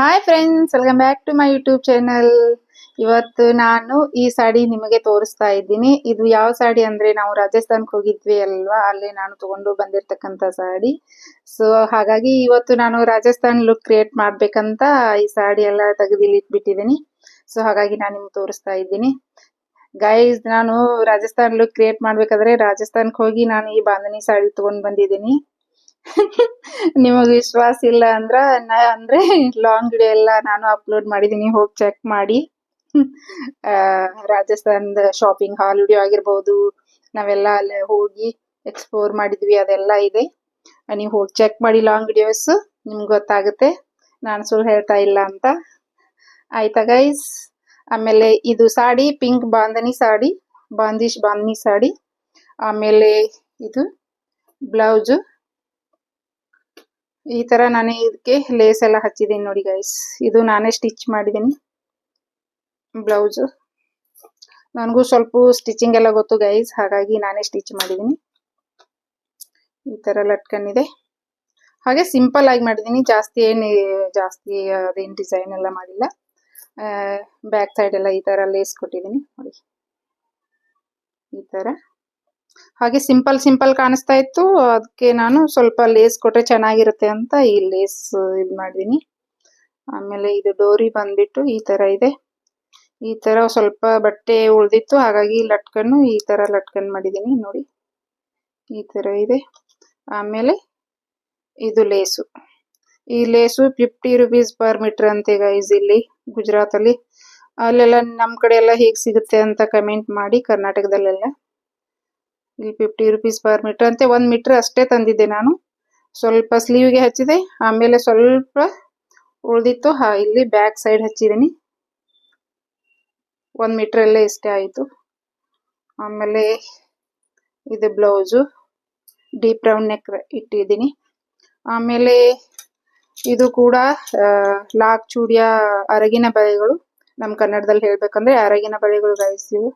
Hi friends, welcome back to my YouTube channel. ಇವತ್ತು ನಾನು ಈ ಸಾಡಿ ನಿಮಗೆ ತೋರಿಸ್ತಾ ಇದ್ದೀನಿ. ಇದು ಯಾವ ಸಾಡಿ ಅಂದ್ರೆ ನಾವು ರಾಜಸ್ಥಾನಕ್ಕೆ ಹೋಗಿದ್ವಿ ಅಲ್ವಾ, ಅಲ್ಲಿ ನಾನು ತಗೊಂಡು ಬಂದಿರ್ತಕ್ಕಂಥ ಸಾಡಿ. ಸೊ ಹಾಗಾಗಿ ಇವತ್ತು ನಾನು ರಾಜಸ್ಥಾನ್ ಲುಕ್ ಕ್ರಿಯೇಟ್ ಮಾಡ್ಬೇಕಂತ ಈ ಸಾಡಿ ಎಲ್ಲ ತೆಗೆದು ಇಲ್ಲಿ ಇಟ್ಬಿಟ್ಟಿದ್ದೀನಿ. ಸೊ ಹಾಗಾಗಿ ನಾನು ನಿಮ್ಗೆ ತೋರಿಸ್ತಾ ಇದ್ದೀನಿ. ಗೈಸ್, ನಾನು ರಾಜಸ್ಥಾನ್ ಲುಕ್ ಕ್ರಿಯೇಟ್ ಮಾಡ್ಬೇಕಾದ್ರೆ ರಾಜಸ್ಥಾನಕ್ಕೆ ಹೋಗಿ ನಾನು ಈ ಬಾಂಧನಿ ಸಾಡಿ ತಗೊಂಡ್ ಬಂದಿದ್ದೀನಿ. ನಿಮಗ್ ವಿಶ್ವಾಸ ಇಲ್ಲ ಅಂದ್ರೆ ಲಾಂಗ್ ವಿಡಿಯೋ ಎಲ್ಲ ನಾನು ಅಪ್ಲೋಡ್ ಮಾಡಿದೀನಿ, ಹೋಗಿ ಚೆಕ್ ಮಾಡಿ. ರಾಜಸ್ಥಾನದ ಶಾಪಿಂಗ್ ಹಾಲ್ ವಿಡಿಯೋ ಆಗಿರ್ಬಹುದು, ನಾವೆಲ್ಲ ಅಲ್ಲೇ ಹೋಗಿ ಎಕ್ಸ್ಪ್ಲೋರ್ ಮಾಡಿದ್ವಿ, ಅದೆಲ್ಲ ಇದೆ. ನೀವು ಹೋಗಿ ಚೆಕ್ ಮಾಡಿ ಲಾಂಗ್ ವಿಡಿಯೋಸ್, ನಿಮ್ಗೆ ಗೊತ್ತಾಗುತ್ತೆ ನಾನು ಸುಳ್ಳು ಹೇಳ್ತಾ ಇಲ್ಲ ಅಂತ. ಆಯ್ತಾ ಗೈಸ್? ಆಮೇಲೆ ಇದು ಸಾಡಿ ಪಿಂಕ್ ಬಾಂಧನಿ ಸಾಡಿ, ಬಾಂದಿಶ್ ಬಾಂಧನಿ ಸಾಡಿ. ಆಮೇಲೆ ಇದು ಬ್ಲೌಸ್. ಈ ತರ ನಾನು ಇದಕ್ಕೆ ಲೇಸ್ ಎಲ್ಲ ಹಚ್ಚಿದ್ದೀನಿ ನೋಡಿ ಗೈಸ್. ಇದು ನಾನೇ ಸ್ಟಿಚ್ ಮಾಡಿದ್ದೀನಿ ಬ್ಲೌಸ್. ನನಗೂ ಸ್ವಲ್ಪ ಸ್ಟಿಚಿಂಗ್ ಎಲ್ಲ ಗೊತ್ತು ಗೈಸ್, ಹಾಗಾಗಿ ನಾನೇ ಸ್ಟಿಚ್ ಮಾಡಿದ್ದೀನಿ. ಈ ತರ ಲಟ್ಕನ್ ಇದೆ. ಹಾಗೆ ಸಿಂಪಲ್ ಆಗಿ ಮಾಡಿದ್ದೀನಿ, ಜಾಸ್ತಿ ಅದೇನು ಡಿಸೈನ್ ಎಲ್ಲ ಮಾಡಿಲ್ಲ. ಬ್ಯಾಕ್ ಸೈಡ್ ಎಲ್ಲ ಈ ತರ ಲೇಸ್ ಕೊಟ್ಟಿದ್ದೀನಿ ನೋಡಿ, ಈ ತರ. ಹಾಗೆ ಸಿಂಪಲ್ ಕಾಣಿಸ್ತಾ ಇತ್ತು, ಅದಕ್ಕೆ ನಾನು ಸ್ವಲ್ಪ ಲೇಸ್ ಕೊಟ್ರೆ ಚೆನ್ನಾಗಿರುತ್ತೆ ಅಂತ ಈ ಲೇಸ್ ಇದು ಮಾಡಿದೀನಿ. ಆಮೇಲೆ ಇದು ಡೋರಿ ಬಂದ್ಬಿಟ್ಟು ಈ ತರ ಇದೆ. ಈ ತರ ಸ್ವಲ್ಪ ಬಟ್ಟೆ ಉಳ್ದಿತ್ತು, ಹಾಗಾಗಿ ಲಟ್ಕನ್ನು ಈ ತರ ಲಟ್ಕನ್ ಮಾಡಿದೀನಿ ನೋಡಿ, ಈ ತರ ಇದೆ. ಆಮೇಲೆ ಇದು ಲೇಸು. ಈ ಲೇಸು 50 rupees per meter ಅಂತೆ ಗೈಸ್ ಇಲ್ಲಿ ಗುಜರಾತ್ ಅಲ್ಲಿ. ಅಲ್ಲೆಲ್ಲ ನಮ್ ಕಡೆ ಎಲ್ಲ ಹೇಗ್ ಸಿಗುತ್ತೆ ಅಂತ ಕಮೆಂಟ್ ಮಾಡಿ, ಕರ್ನಾಟಕದಲ್ಲೆಲ್ಲ. ಇಲ್ಲಿ 50 rupees per meter ಅಂತೆ. 1 ಮೀಟರ್ ಅಷ್ಟೇ ತಂದಿದ್ದೆ ನಾನು, ಸ್ವಲ್ಪ ಸ್ಲೀವ್ಗೆ ಹಚ್ಚಿದೆ, ಆಮೇಲೆ ಸ್ವಲ್ಪ ಉಳ್ದಿತ್ತು, ಇಲ್ಲಿ ಬ್ಯಾಕ್ ಸೈಡ್ ಹಚ್ಚಿದೀನಿ. 1 ಮೀಟರ್ ಅಲ್ಲೇ ಇಷ್ಟೇ ಆಯ್ತು. ಆಮೇಲೆ ಇದು ಬ್ಲೌಸು ಡೀಪ್ ರೌಂಡ್ ನೆಕ್ ಇಟ್ಟಿದ್ದೀನಿ. ಆಮೇಲೆ ಇದು ಕೂಡ ಲಾಕ್ ಚೂಡಿಯ ಅರಗಿನ ಬಳೆಗಳು, ನಮ್ ಕನ್ನಡದಲ್ಲಿ ಹೇಳ್ಬೇಕಂದ್ರೆ ಅರಗಿನ ಬಳೆಗಳು ಗೈಸ್. ಇವು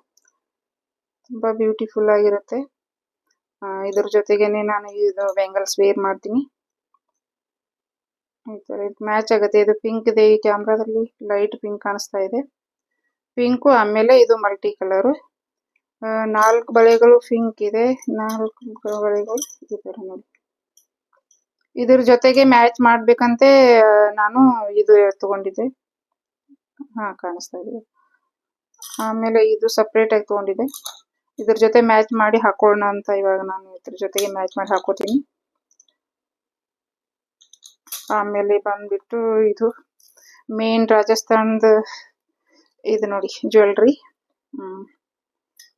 ತುಂಬಾ ಬ್ಯೂಟಿಫುಲ್ ಆಗಿರುತ್ತೆ. ಇದ್ರ ಜೊತೆಗೇನೆ ನಾನು ಇದು ಬ್ಯಾಂಗಲ್ಸ್ ವೇರ್ ಮಾಡ್ತೀನಿ. ಈ ತರ ಮ್ಯಾಚ್ ಆಗುತ್ತೆ. ಇದು ಪಿಂಕ್ ಇದೆ, ಈ ಕ್ಯಾಮ್ರಾದಲ್ಲಿ ಲೈಟ್ ಪಿಂಕ್ ಕಾಣಿಸ್ತಾ ಇದೆ, ಪಿಂಕು. ಆಮೇಲೆ ಇದು ಮಲ್ಟಿ ಕಲರ್. 4 ಬಳೆಗಳು ಪಿಂಕ್ ಇದೆ, 4 ಬಳೆಗಳು ಈ ತರ ನೋಡಿ. ಇದ್ರ ಜೊತೆಗೆ ಮ್ಯಾಚ್ ಮಾಡ್ಬೇಕಂತೆ ನಾನು ಇದು ತಗೊಂಡಿದ್ದೆ, ಕಾಣಿಸ್ತಾ ಇದೆ. ಆಮೇಲೆ ಇದು ಸಪ್ರೇಟ್ ಆಗಿ ತಗೊಂಡಿದ್ದೆ, ಇದ್ರ ಜೊತೆ ಮ್ಯಾಚ್ ಮಾಡಿ ಹಾಕೋಣ ಅಂತ ಇವಾಗ ನಾನು ಇದ್ರ ಜೊತೆಗೆ ಮ್ಯಾಚ್ ಮಾಡಿ ಹಾಕೋತೀನಿ. ಆಮೇಲೆ ಬಂದ್ಬಿಟ್ಟು ಇದು ಮೇನ್ ರಾಜಸ್ಥಾನದ ಇದು ನೋಡಿ ಜ್ಯುವೆಲ್ರಿ,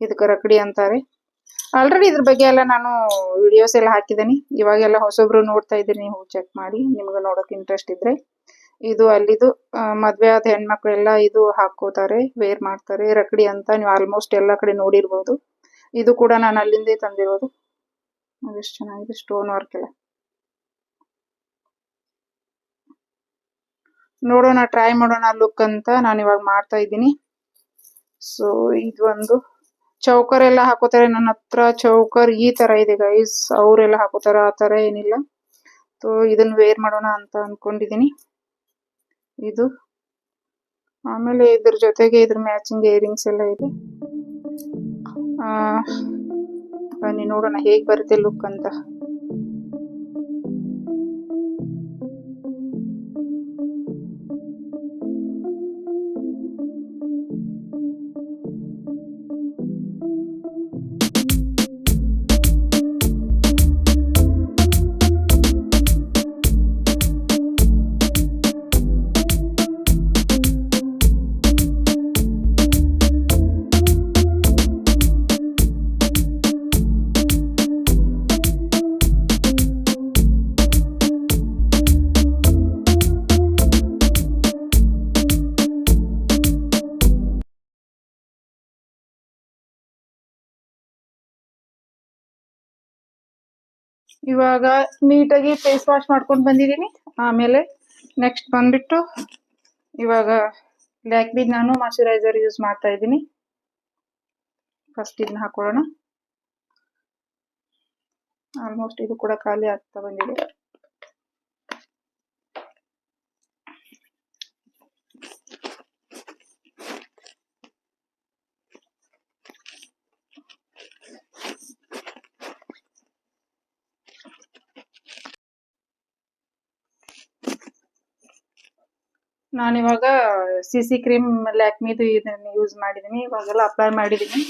ಇದಕ್ಕೆ ರಕಡಿ ಅಂತಾರೆ. ಆಲ್ರೆಡಿ ಇದ್ರ ಬಗ್ಗೆ ಎಲ್ಲ ನಾನು ವಿಡಿಯೋಸ್ ಎಲ್ಲ ಹಾಕಿದ್ದೀನಿ. ಇವಾಗೆಲ್ಲ ಹೊಸೊಬ್ರು ನೋಡ್ತಾ ಇದ್ದೀರಿ, ನೀವು ಚೆಕ್ ಮಾಡಿ, ನಿಮ್ಗೆ ನೋಡೋಕೆ ಇಂಟ್ರೆಸ್ಟ್ ಇದ್ರೆ. ಇದು ಅಲ್ಲಿದು ಮದ್ವೆ ಆದ ಹೆಣ್ಮಕ್ಳೆಲ್ಲ ಇದು ಹಾಕೋತಾರೆ, ವೇರ್ ಮಾಡ್ತಾರೆ, ರಕಡಿ ಅಂತ. ನೀವು ಆಲ್ಮೋಸ್ಟ್ ಎಲ್ಲ ಕಡೆ ನೋಡಿರ್ಬೋದು. ಇದು ಕೂಡ ನಾನು ಅಲ್ಲಿಂದೇ ತಂದಿರೋದು. ಅದೆಷ್ಟು ಚೆನ್ನಾಗಿದೆ, ಸ್ಟೋನ್ ವರ್ಕ್ ಎಲ್ಲ. ನೋಡೋಣ, ಟ್ರೈ ಮಾಡೋಣ ಲುಕ್ ಅಂತ ನಾನು ಇವಾಗ ಮಾಡ್ತಾ ಇದ್ದೀನಿ. ಸೊ ಇದು ಒಂದು ಚೌಕರ್ ಎಲ್ಲ ಹಾಕೋತಾರೆ. ನನ್ನ ಹತ್ರ ಚೌಕರ್ ಈ ತರ ಇದೆ ಗೈಸ್, ಅವರೆಲ್ಲ ಹಾಕೋತಾರ ಆ ತರ ಏನಿಲ್ಲ. ಸೊ ಇದನ್ನ ವೇರ್ ಮಾಡೋಣ ಅಂತ ಅನ್ಕೊಂಡಿದೀನಿ ಇದು. ಆಮೇಲೆ ಇದ್ರ ಜೊತೆಗೆ ಇದ್ರ ಮ್ಯಾಚಿಂಗ್ ಇಯರಿಂಗ್ಸ್ ಎಲ್ಲ ಇದೆ. ಬನ್ನಿ ನೋಡೋಣ ಹೇಗ್ ಬರುತ್ತೆ ಲುಕ್ ಅಂತ. ಇವಾಗ ನೀಟಾಗಿ ಫೇಸ್ ವಾಶ್ ಮಾಡ್ಕೊಂಡು ಬಂದಿದ್ದೀನಿ. ಆಮೇಲೆ ನೆಕ್ಸ್ಟ್ ಬಂದ್ಬಿಟ್ಟು ಇವಾಗ ಲ್ಯಾಕ್ಮಿ ನಾನು ಮಾಯಶ್ಚರೈಸರ್ ಯೂಸ್ ಮಾಡ್ತಾ ಇದ್ದೀನಿ. ಫಸ್ಟ್ ಇದನ್ನ ಹಾಕೊಳ್ಳೋಣ. ಆಲ್ಮೋಸ್ಟ್ ಇದು ಕೂಡ ಖಾಲಿ ಆಗ್ತಾ ಬಂದಿದೆ. ನಾನಿವಾಗ CC ಕ್ರೀಮ್ ಲ್ಯಾಕ್ಮಿದು ಇದನ್ನ ಯೂಸ್ ಮಾಡಿದೀನಿ. ಇವಾಗೆಲ್ಲ ಅಪ್ಲೈ ಮಾಡಿದೀನಿ.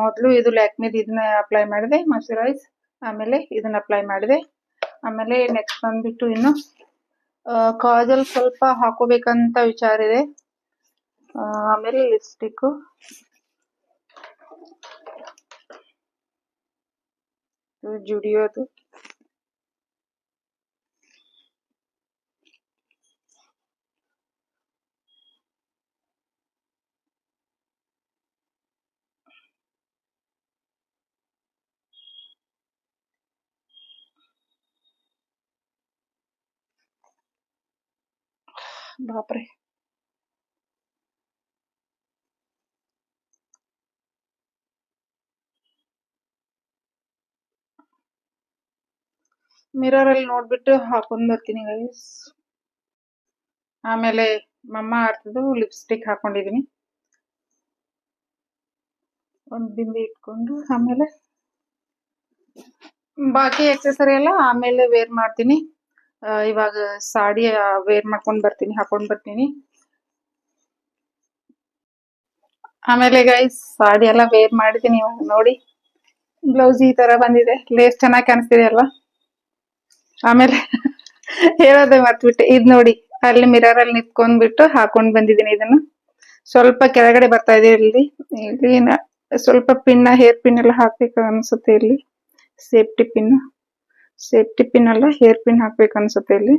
ಮೊದಲು ಇದು ಲ್ಯಾಕ್ಮಿದು ಇದನ್ನ ಅಪ್ಲೈ ಮಾಡಿದೆ ಮಾಯ್ಶ್ಚರೈಸ್. ಆಮೇಲೆ ಇದನ್ನ ಅಪ್ಲೈ ಮಾಡಿದೆ. ಆಮೇಲೆ ನೆಕ್ಸ್ಟ್ ಬಂದ್ಬಿಟ್ಟು ಇನ್ನು ಕಾಜಲ್ ಸ್ವಲ್ಪ ಹಾಕೋಬೇಕಂತ ವಿಚಾರ ಇದೆ. ಆಮೇಲೆ ಲಿಪ್ಸ್ಟಿಕ್ ಜುಡಿಯೋದು. ಬಾಪ್ರೆ, ಮಿರರ್ ಅಲ್ಲಿ ನೋಡ್ಬಿಟ್ಟು ಹಾಕೊಂಡ್ ಬರ್ತೀನಿ ಗೈಸ್. ಆಮೇಲೆ ಮಮ್ಮ ಅರ್ಥದ್ದು ಲಿಪ್ಸ್ಟಿಕ್ ಹಾಕೊಂಡಿದೀನಿ. ಒಂದ್ ಬಿಂದಿ ಇಟ್ಕೊಂಡು ಆಮೇಲೆ ಬಾಕಿ ಎಕ್ಸೆಸರಿ ಎಲ್ಲ ಆಮೇಲೆ ವೇರ್ ಮಾಡ್ತೀನಿ. ಇವಾಗ ಸಾಡಿ ವೇರ್ ಮಾಡ್ಕೊಂಡ್ ಬರ್ತೀನಿ, ಹಾಕೊಂಡ್ ಬರ್ತೀನಿ. ಆಮೇಲೆ ಗೈಸ್ ಸಾಡಿ ಎಲ್ಲ ವೇರ್ ಮಾಡಿದೀನಿ. ಇವಾಗ ನೋಡಿ ಬ್ಲೌಸ್ ಈ ತರ ಬಂದಿದೆ. ಲೇಸ್ ಚೆನ್ನಾಗಿ ಕಾಣಿಸ್ತಿದೆ ಅಲ್ವಾ? ಆಮೇಲೆ ಹೇಳೋದೇ ಮರ್ತ್ಬಿಟ್ಟೆ, ಇದ್ ನೋಡಿ ಅಲ್ಲಿ ಮಿರರ್ ಅಲ್ಲಿ ನಿಂತ್ಕೊಂಡ್ಬಿಟ್ಟು ಹಾಕೊಂಡ್ ಬಂದಿದೀನಿ. ಇದನ್ನು ಸ್ವಲ್ಪ ಕೆಳಗಡೆ ಬರ್ತಾ ಇದೆ. ಇಲ್ಲಿ ಸ್ವಲ್ಪ ಪಿನ್, ಹೇರ್ ಪಿನ್ ಎಲ್ಲ ಹಾಕ್ಬೇಕು ಅನ್ಸುತ್ತೆ. ಇಲ್ಲಿ ಸೇಫ್ಟಿ ಪಿನ್ ಅಲ್ಲ, ಹೇರ್ ಪಿನ್ ಹಾಕ್ಬೇಕು ಅನ್ಸುತ್ತೆ ಇಲ್ಲಿ.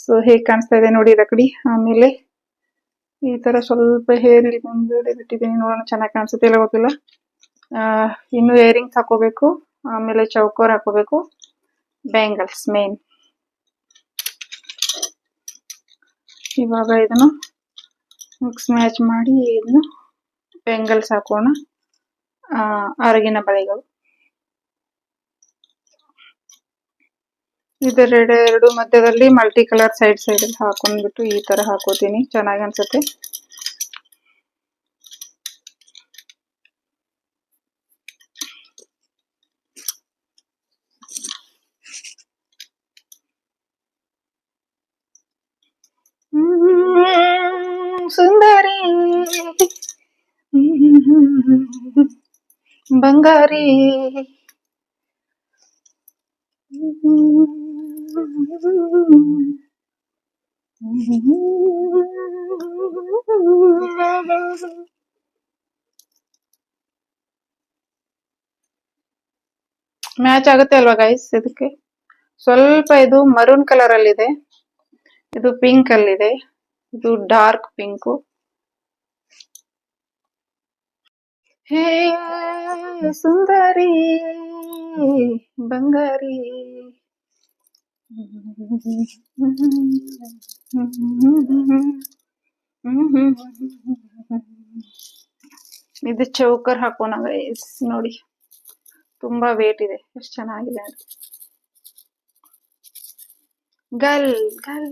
ಸೊ ಹೇಗ್ ಕಾಣಿಸ್ತಾ ಇದೆ ನೋಡಿ ರಕಡಿ. ಆಮೇಲೆ ಈ ತರ ಸ್ವಲ್ಪ ಹೇರ್ ಇಲ್ಲಿ ಮುಂದೆ ಬಿಟ್ಟಿದ್ದೀನಿ. ನೋಡೋಣ ಚೆನ್ನಾಗಿ ಕಾಣಿಸುತ್ತೆ ಇಲ್ಲ ಗೊತ್ತಿಲ್ಲ. ಇನ್ನು ಇಯರಿಂಗ್ಸ್ ಹಾಕೋಬೇಕು. ಆಮೇಲೆ ಚೌಕೋರ್ ಹಾಕೋಬೇಕು. Bangles main. ಇವಾಗ ಇದನ್ನು ಮಿಕ್ಸ್ ಮ್ಯಾಚ್ ಮಾಡಿ ಇದನ್ನು ಬ್ಯಾಂಗಲ್ಸ್ ಹಾಕೋಣ. ಅರಗಿನ ಬಳೆಗಳು ಇದೆರಡು ಮಧ್ಯದಲ್ಲಿ ಮಲ್ಟಿ ಕಲರ್ ಸೈಡ್ ಅಲ್ಲಿ ಹಾಕೊಂಡ್ಬಿಟ್ಟು ಈ ತರ ಹಾಕೋತೀನಿ. ಚೆನ್ನಾಗಿ ಅನ್ಸುತ್ತೆ. ಸುಂದರಿ ಬಂಗಾರಿ ಮ್ಯಾಚ್ ಆಗುತ್ತೆ ಅಲ್ವಾ ಗೈಸ್? ಇದಕ್ಕೆ ಸ್ವಲ್ಪ ಇದು ಮರೂನ್ ಕಲರ್ ಅಲ್ಲಿ ಇದೆ, ಇದು ಪಿಂಕ್ ಅಲ್ಲಿ ಇದೆ, ಇದು ಡಾರ್ಕ್ ಪಿಂಕ್. ಹೇ ಸುಂದರಿ ಬಂಗಾರಿ ಇದು ಚೌಕರ್ ಹಾಕೋಣ ಗೈಸ್. ನೋಡಿ ತುಂಬಾ ವೇಟ್ ಇದೆ, ಎಷ್ಟು ಚೆನ್ನಾಗಿದೆ ಅದು. ಗಲ್ ಗಲ್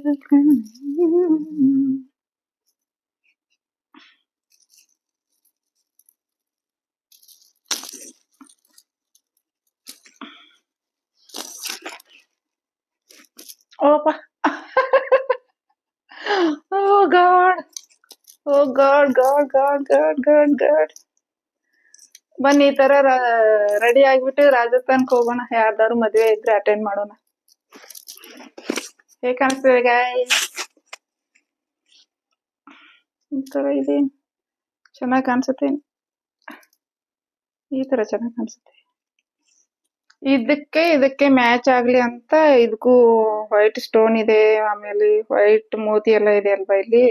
ಓಪ oh god, oh god god god god god god. ಬನ್ನಿ ಈ ತರ ರೆಡಿ ಆಗ್ಬಿಟ್ಟು ರಾಜಸ್ಥಾನ್ಗೆ ಹೋಗೋಣ. ಯಾರ್ದಾರು ಮದ್ವೆ ಇದ್ರೆ ಅಟೆಂಡ್ ಮಾಡೋಣ. ಹೇಗ್ ಕಾಣಿಸ್ತದೆ ಗಾಯ್ಸ್? ಈ ತರ ಇದೆ, ಚೆನ್ನಾಗಿ ಕಾಣಿಸುತ್ತೆ. ಈ ತರ ಚೆನ್ನಾಗಿ ಕಾಣಿಸುತ್ತೆ. ಇದಕ್ಕೆ ಮ್ಯಾಚ್ ಆಗ್ಲಿ ಅಂತ ಇದಕ್ಕೂ ವೈಟ್ ಸ್ಟೋನ್ ಇದೆ, ಆಮೇಲೆ ವೈಟ್ ಮೋತಿ ಎಲ್ಲ ಇದೆ ಅಲ್ವಾ ಇಲ್ಲಿ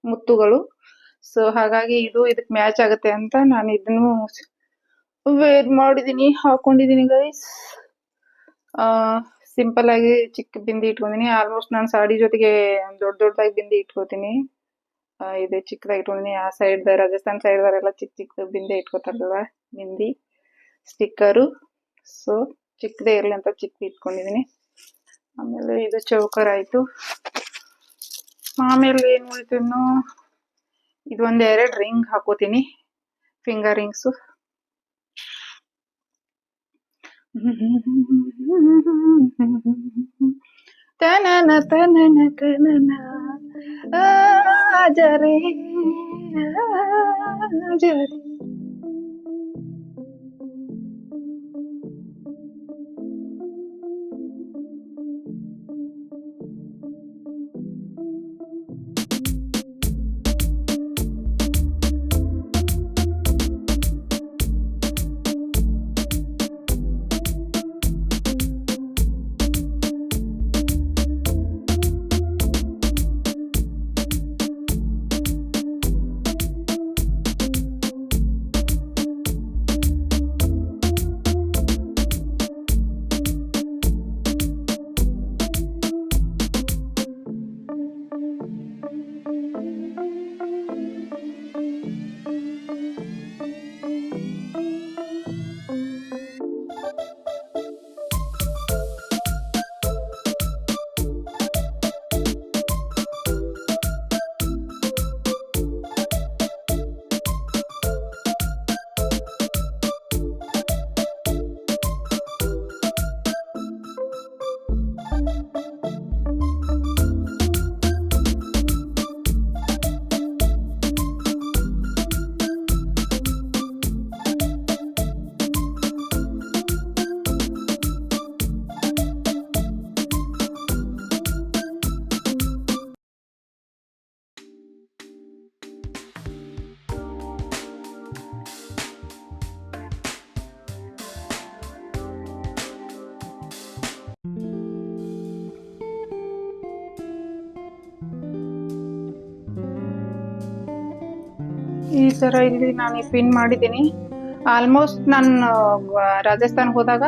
ಮುತ್ತುಗಳು. ಸೊ ಹಾಗಾಗಿ ಇದು ಇದಕ್ ಮ್ಯಾಚ್ ಆಗುತ್ತೆ ಅಂತ ನಾನು ಇದನ್ನು ವೇರ್ ಮಾಡಿದೀನಿ, ಹಾಕೊಂಡಿದೀನಿ ಗೈಸ್. ಸಿಂಪಲ್ ಆಗಿ ಚಿಕ್ಕ ಬಿಂದಿ ಇಟ್ಕೊಂಡಿನಿ. ಆಲ್ಮೋಸ್ಟ್ ನಾನು ಸಾಡಿ ಜೊತೆಗೆ ದೊಡ್ಡದಾಗಿ ಬಿಂದಿ ಇಟ್ಕೋತೀನಿ. ಇದೆ ಚಿಕ್ಕದಾಗಿ ಇಟ್ಕೊಂಡಿನಿ. ಆ ಸೈಡ್ ರಾಜಸ್ಥಾನ್ ಸೈಡ್ ಎಲ್ಲ ಚಿಕ್ಕ ಚಿಕ್ಕ ಬಿಂದಿ ಇಟ್ಕೋತಾರಲ್ವ ಬಿಂದಿ ಸ್ಟಿಕ್ಕರು. ಸೊ ಚಿಕ್ಕದೇ ಇರ್ಲಿ ಅಂತ ಚಿಕ್ಕ ಇಟ್ಕೊಂಡಿದೀನಿ. ಆಮೇಲೆ ಇದು ಚೌಕರ್ ಆಯ್ತು. ಆಮೇಲೆ ಏನ್ ಉಳಿತು ಇನ್ನು, ಇದೊಂದ್ 2 ರಿಂಗ್ ಹಾಕೋತೀನಿ, ಫಿಂಗರ್ ರಿಂಗ್ಸ್. ತನನ ತನನ ತನನ ಆಜರೆ ಆಜರೆ. ಈ ತರ ಇಲ್ಲಿ ನಾನು ಪಿನ್ ಮಾಡಿದ್ದೀನಿ. ಆಲ್ಮೋಸ್ಟ್ ನಾನು ರಾಜಸ್ಥಾನ್ ಹೋದಾಗ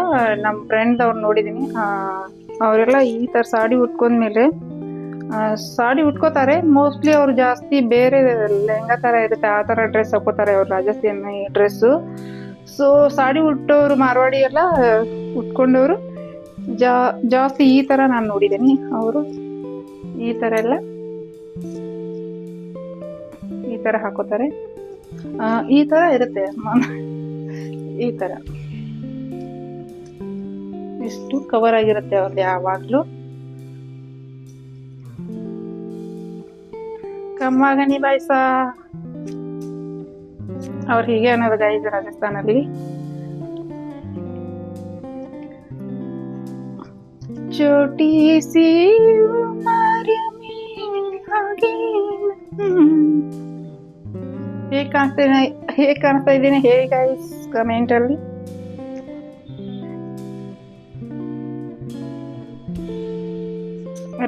ನಮ್ಮ ಫ್ರೆಂಡ್ ಅವ್ರು ನೋಡಿದ್ದೀನಿ. ಅವರೆಲ್ಲ ಈ ತರ ಸಾಡಿ ಉಟ್ಕೊಂಡ್ಮೇಲೆ ಸಾಡಿ ಉಟ್ಕೋತಾರೆ. ಮೋಸ್ಟ್ಲಿ ಅವ್ರು ಜಾಸ್ತಿ ಬೇರೆ ಲೆಹಂಗಾ ತರ ಇರುತ್ತೆ ಆ ತರ ಡ್ರೆಸ್ ಹಾಕೋತಾರೆ ಅವ್ರು, ರಾಜಸ್ಥಾನಿ ಡ್ರೆಸ್ಸು. ಸೊ ಸಾಡಿ ಉಟ್ಟೋರು ಮಾರ್ವಾಡಿ ಎಲ್ಲ ಉಟ್ಕೊಂಡವರು ಜಾಸ್ತಿ ಈ ತರ ನಾನು ನೋಡಿದ್ದೀನಿ. ಅವರು ಈ ತರ ಎಲ್ಲ ಈ ತರ ಹಾಕೋತಾರೆ. ಈ ತರ ಇರುತ್ತೆ ಈ ತರ ಇಷ್ಟು ಕವರ್ ಆಗಿರುತ್ತೆ ಅವ್ರದ್ದು ಯಾವಾಗ್ಲೂ. ಕಮ್ಮಗನಿ ಬಾಯ್ಸ ಅವ್ರು ಹೀಗೆ ಅನ್ನೋದು ಗೈಸ್ ರಾಜಸ್ಥಾನಲ್ಲಿ. ಚೋಟಿ ಸಿ ಉಮರ್ में आगे ಹೇಗೆ ಕಾಣಿಸ್ತಾ ಇದ್ದೀನಿ ಹೇಳಿ ಗೈಸ್ ಕಮೆಂಟ್ ಅಲ್ಲಿ.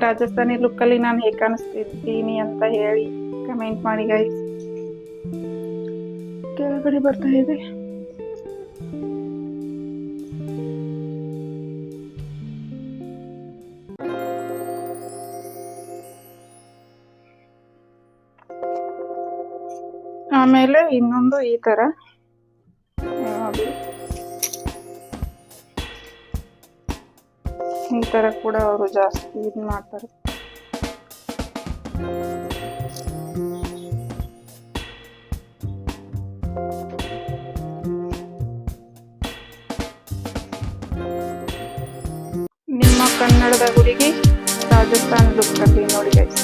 ರಾಜಸ್ಥಾನಿ ಲುಕ್ ಅಲ್ಲಿ ನಾನು ಹೇಗೆ ಕಾಣಿಸ್ತಿದ್ದೀನಿ ಅಂತ ಹೇಳಿ ಕಮೆಂಟ್ ಮಾಡಿ ಗೈಸ್. ಕೆಳಗಡೆ ಬರ್ತಾ ಇದೆ. ಆಮೇಲೆ ಇನ್ನೊಂದು ಈ ತರ ನೋಡಿ, ಈ ತರ ಕೂಡ ಅವರು ಜಾಸ್ತಿ ಇದು ಮಾಡ್ತಾರೆ. ನಿಮ್ಮ ಕನ್ನಡದ ಹುಡುಗಿ ರಾಜಸ್ಥಾನ್ ಲುಕ್ ಅಲ್ಲಿ ನೋಡಿ ಗೈಸ್.